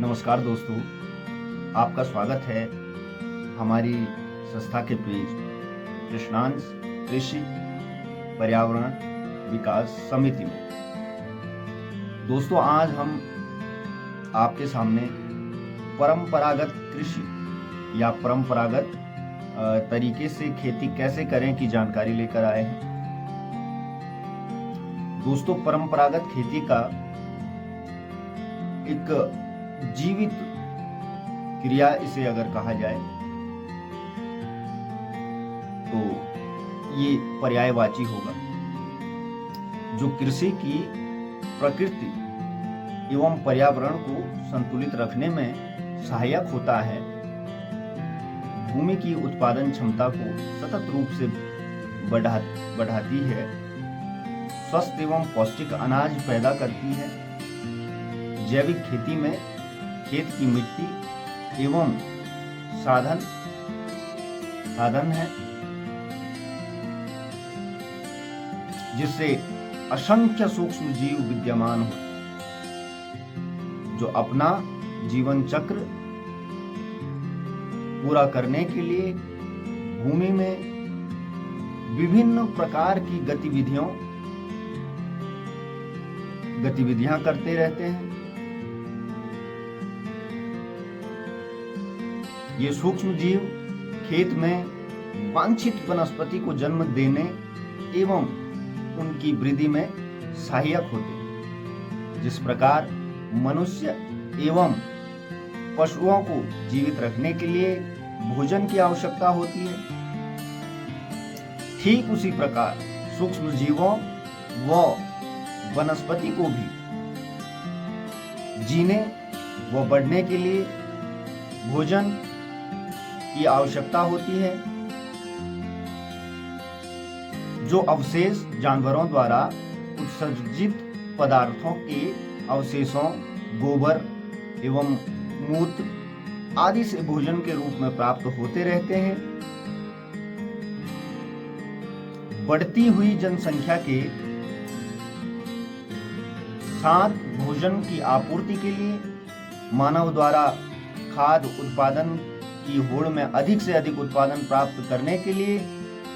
नमस्कार दोस्तों, आपका स्वागत है हमारी संस्था के पेज कृष्णांश कृषि पर्यावरण विकास समिति में। दोस्तों, आज हम आपके सामने परंपरागत कृषि या परंपरागत तरीके से खेती कैसे करें की जानकारी लेकर आए हैं। दोस्तों, परंपरागत खेती का एक जीवित क्रिया इसे अगर कहा जाए तो ये पर्यायवाची होगा, जो कृषि की प्रकृति एवं पर्यावरण को संतुलित रखने में सहायक होता है, भूमि की उत्पादन क्षमता को सतत रूप से बढ़ाती है, स्वस्थ एवं पौष्टिक अनाज पैदा करती है, जैविक खेती में खेत की मिट्टी एवं साधन है, जिससे असंख्य सूक्ष्म जीव विद्यमान हो, जो अपना जीवन चक्र पूरा करने के लिए भूमि में विभिन्न प्रकार की गतिविधियां करते रहते हैं। ये सूक्ष्म जीव खेत में वांछित वनस्पति को जन्म देने एवं उनकी वृद्धि में सहायक होते हैं। जिस प्रकार मनुष्य एवं पशुओं को जीवित रखने के लिए भोजन की आवश्यकता होती है, ठीक उसी प्रकार सूक्ष्म जीवों व वनस्पति को भी जीने व बढ़ने के लिए भोजन की आवश्यकता होती है, जो अवशेष जानवरों द्वारा उत्सर्जित पदार्थों के अवशेषों, गोबर एवं मूत्र आदि से भोजन के रूप में प्राप्त होते रहते हैं। बढ़ती हुई जनसंख्या के साथ भोजन की आपूर्ति के लिए मानव द्वारा खाद्य उत्पादन की होड़ में अधिक से अधिक उत्पादन प्राप्त करने के लिए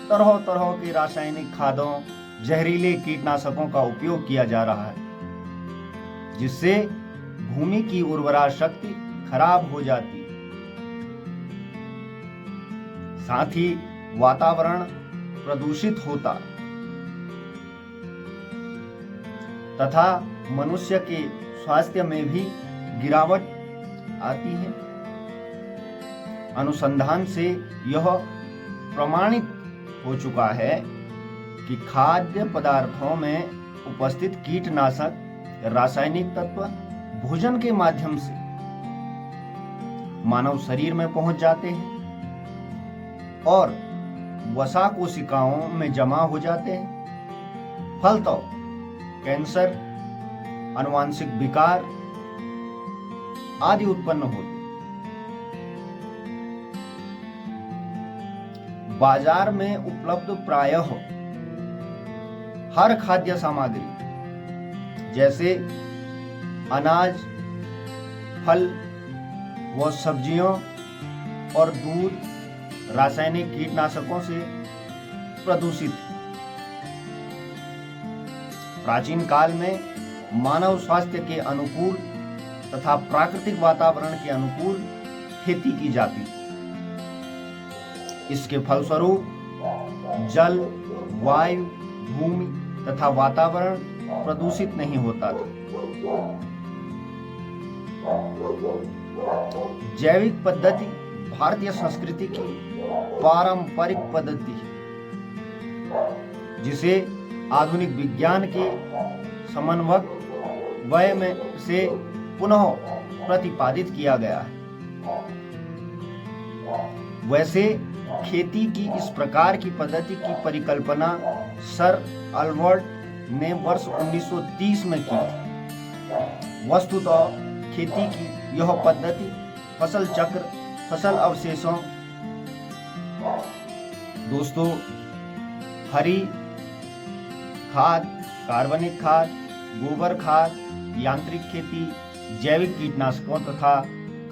तरह तरह के रासायनिक खादों, जहरीले कीटनाशकों का उपयोग किया जा रहा है, जिससे भूमि की उर्वरा शक्ति खराब हो जाती है। साथ ही वातावरण प्रदूषित होता तथा मनुष्य के स्वास्थ्य में भी गिरावट आती है। अनुसंधान से यह प्रमाणित हो चुका है कि खाद्य पदार्थों में उपस्थित कीटनाशक, रासायनिक तत्व भोजन के माध्यम से मानव शरीर में पहुंच जाते हैं और वसा कोशिकाओं में जमा हो जाते हैं। फलतः कैंसर, आनुवांशिक विकार आदि उत्पन्न होते। बाजार में उपलब्ध प्रायः हर खाद्य सामग्री जैसे अनाज, फल व सब्जियों और दूध रासायनिक कीटनाशकों से प्रदूषित। प्राचीन काल में मानव स्वास्थ्य के अनुकूल तथा प्राकृतिक वातावरण के अनुकूल खेती की जाती। इसके फलस्वरूप जल, वायु, भूमि तथा वातावरण प्रदूषित नहीं होता था। जैविक पद्धति भारतीय संस्कृति की पारंपरिक पद्धति है, जिसे आधुनिक विज्ञान के समन्वय में से पुनः प्रतिपादित किया गया है। वैसे खेती की इस प्रकार की पद्धति की परिकल्पना सर अल्बर्ट ने वर्ष 1930 में की थी। वस्तुतः खेती की यह पद्धति फसल चक्र, फसल अवशेषों, दोस्तों हरी खाद, कार्बनिक खाद, गोबर खाद, यांत्रिक खेती, जैविक कीटनाशकों तथा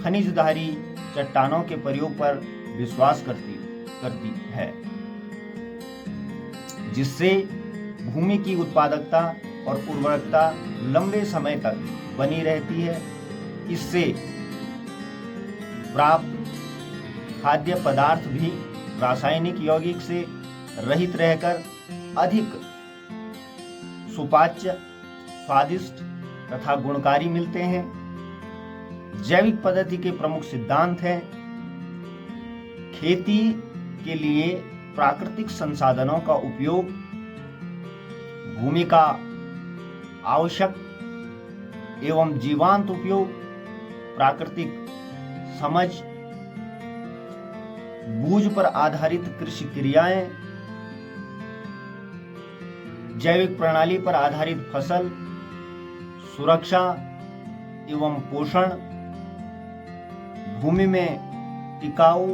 खनिजधारी चट्टानों के प्रयोग पर विश्वास करती है, जिससे भूमि की उत्पादकता और उर्वरकता लंबे समय तक बनी रहती है। इससे प्राप्त खाद्य पदार्थ भी रासायनिक यौगिक से रहित रहकर अधिक सुपाच्य, स्वादिष्ट तथा गुणकारी मिलते हैं। जैविक पद्धति के प्रमुख सिद्धांत हैं: खेती के लिए प्राकृतिक संसाधनों का उपयोग, भूमि का आवश्यक एवं जीवांत उपयोग, प्राकृतिक समझ, बूझ पर आधारित कृषि क्रियाएं, जैविक प्रणाली पर आधारित फसल सुरक्षा एवं पोषण, भूमि में टिकाऊ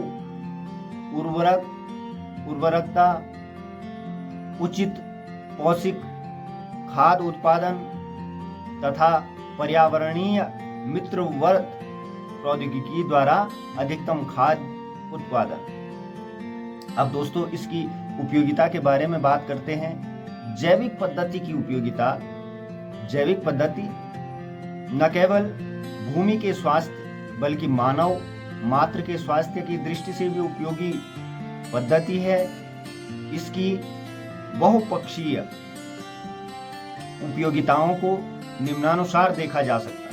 उर्वरकता, उचित पौष्टिक खाद्य उत्पादन तथा पर्यावरणीय मित्रवत प्रौद्योगिकी द्वारा अधिकतम खाद्य उत्पादन। अब दोस्तों इसकी उपयोगिता के बारे में बात करते हैं। जैविक पद्धति की उपयोगिता: जैविक पद्धति न केवल भूमि के स्वास्थ्य बल्कि मानव मात्र के स्वास्थ्य की दृष्टि से भी उपयोगी पद्धति है। इसकी बहुपक्षीय उपयोगिताओं को निम्नानुसार देखा जा सकता है।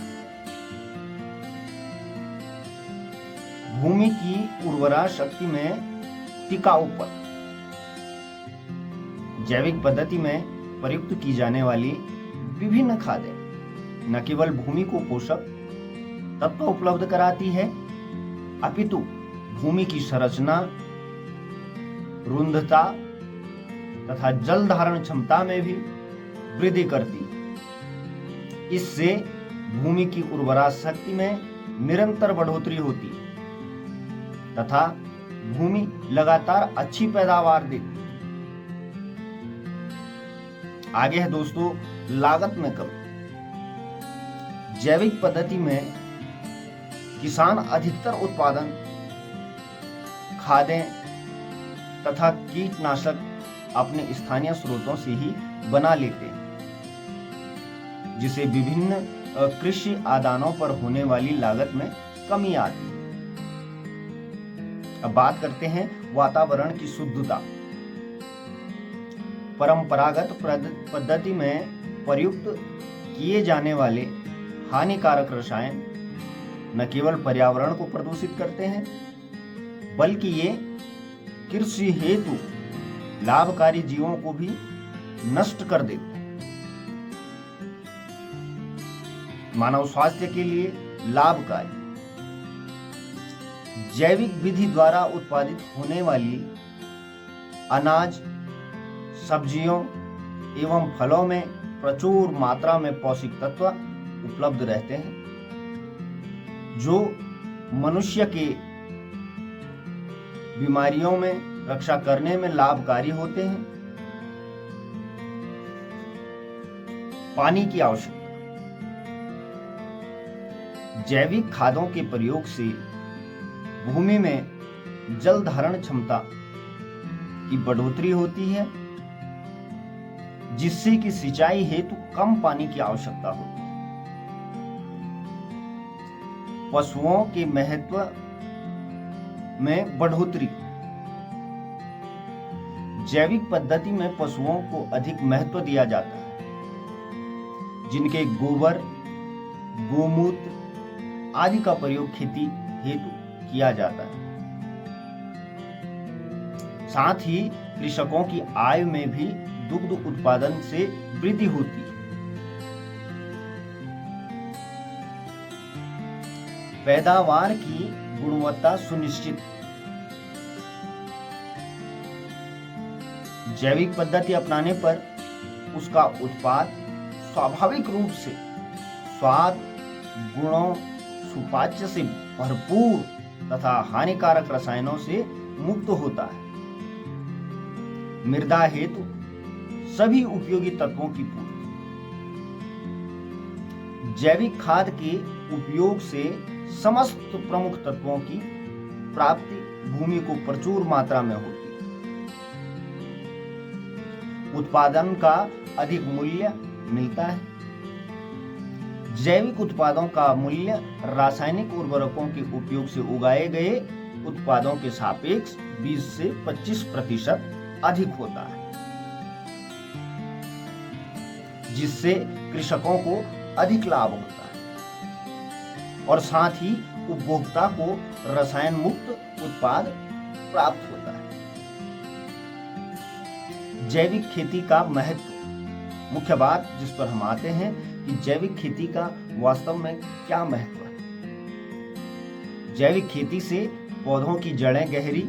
भूमि की उर्वरा शक्ति में टिकाऊपन: जैविक पद्धति में प्रयुक्त की जाने वाली विभिन्न खादें न केवल भूमि को पोषक तत्व उपलब्ध कराती है, अपितु भूमि की संरचना, रुंधता तथा जल धारण क्षमता में भी वृद्धि करती है। इससे भूमि की उर्वरा शक्ति में निरंतर बढ़ोतरी होती है तथा भूमि लगातार अच्छी पैदावार देती है। आगे है दोस्तों लागत में कमी। जैविक पद्धति में किसान अधिकतर उत्पादन खादें तथा कीटनाशक अपने स्थानीय स्रोतों से ही बना लेते हैं, जिसे विभिन्न कृषि आदानों पर होने वाली लागत में कमी आती है। अब बात करते हैं वातावरण की शुद्धता। परंपरागत पद्धति में प्रयुक्त किए जाने वाले हानिकारक रसायन न केवल पर्यावरण को प्रदूषित करते हैं, बल्कि ये कृषि हेतु लाभकारी जीवों को भी नष्ट कर देते हैं। मानव स्वास्थ्य के लिए लाभकारी जैविक विधि द्वारा उत्पादित होने वाली अनाज, सब्जियों एवं फलों में प्रचुर मात्रा में पोषक तत्व उपलब्ध रहते हैं, जो मनुष्य के बीमारियों में रक्षा करने में लाभकारी होते हैं। पानी की आवश्यकता: जैविक खादों के प्रयोग से भूमि में जल धारण क्षमता की बढ़ोतरी होती है, जिससे कि सिंचाई हेतु कम पानी की आवश्यकता होती है। पशुओं के महत्व में बढ़ोतरी: जैविक पद्धति में पशुओं को अधिक महत्व दिया जाता है, जिनके गोबर, गोमूत्र आदि का प्रयोग खेती हेतु किया जाता है। साथ ही कृषकों की आय में भी दुग्ध उत्पादन से वृद्धि होती है। पैदावार की गुणवत्ता सुनिश्चित: जैविक पद्धति अपनाने पर उसका उत्पाद स्वाभाविक रूप से स्वाद, गुणों, सुपाच्य से भरपूर तथा हानिकारक रसायनों से मुक्त होता है। मृदा हेतु सभी उपयोगी तत्वों की पूर्ति: जैविक खाद के उपयोग से समस्त प्रमुख तत्वों की प्राप्ति भूमि को प्रचुर मात्रा में होती है। उत्पादन का अधिक मूल्य मिलता है। जैविक उत्पादों का मूल्य रासायनिक उर्वरकों के उपयोग से उगाए गए उत्पादों के सापेक्ष 20 से 25% अधिक होता है, जिससे कृषकों को अधिक लाभ होता है और साथ ही उपभोक्ता को रसायन मुक्त उत्पाद प्राप्त होता है। जैविक खेती का महत्व, मुख्य बात जिस पर हम आते हैं कि जैविक खेती का वास्तव में क्या महत्व है। जैविक खेती से पौधों की जड़ें गहरी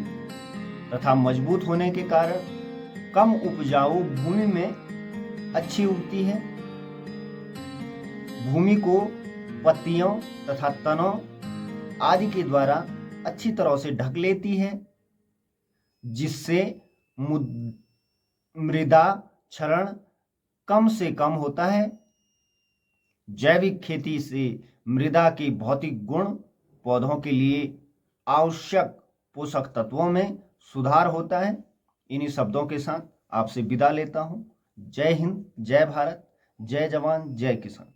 तथा मजबूत होने के कारण कम उपजाऊ भूमि में अच्छी उगती है। भूमि को पत्तियों तथा तनों आदि के द्वारा अच्छी तरह से ढक लेती है, जिससे मृदा क्षरण कम से कम होता है। जैविक खेती से मृदा के भौतिक गुण, पौधों के लिए आवश्यक पोषक तत्वों में सुधार होता है। इन्हीं शब्दों के साथ आपसे विदा लेता हूं। जय हिंद, जय भारत, जय जवान, जय किसान।